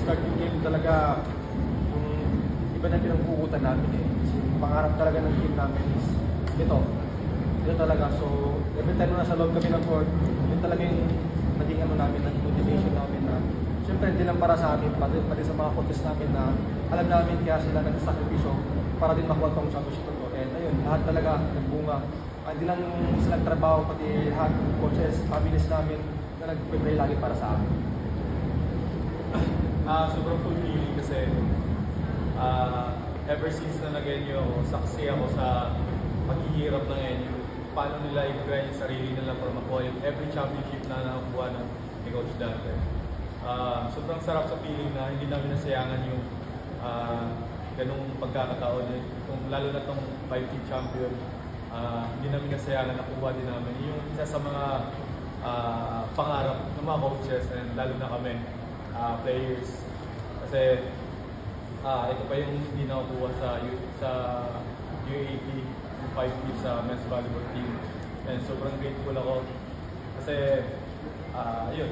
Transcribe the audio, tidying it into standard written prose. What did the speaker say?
start yung game talaga, yung iba na pinagpukutan namin eh. Pangarap talaga ng team namin is ito talaga. So, every time na nasa loob kami ng court, yun talaga yung naging ano namin, naging motivation namin na siyempre hindi lang para sa amin, pati sa mga coaches namin na alam namin kaya sila nagsakripisyo para din makuha itong championship ko. And ayun, lahat talaga nagbunga. Hindi lang silang trabaho, pati lahat coaches, families namin na nag-pray lagi para sa amin. Sobrang fulfilling kasi ever since na nag-NU ako, saksi ako sa paghihirap ng NU. Paano nila i-grind yung sarili nila para makuha yung every championship na nakakuha ni Coach Dante. Sobrang sarap sa feeling na hindi namin nasayangan yung ganung pagkakataon. Lalo na itong 5-team champion, hindi namin nasayangan nakuha din namin. Yung isa sa mga pangarap ng mga coaches and lalo na kami, players. Kasi ito pa yung hindi nakukuha sa UAP, yung 5-team sa men's volleyball team. And sobrang grateful ako kasi yun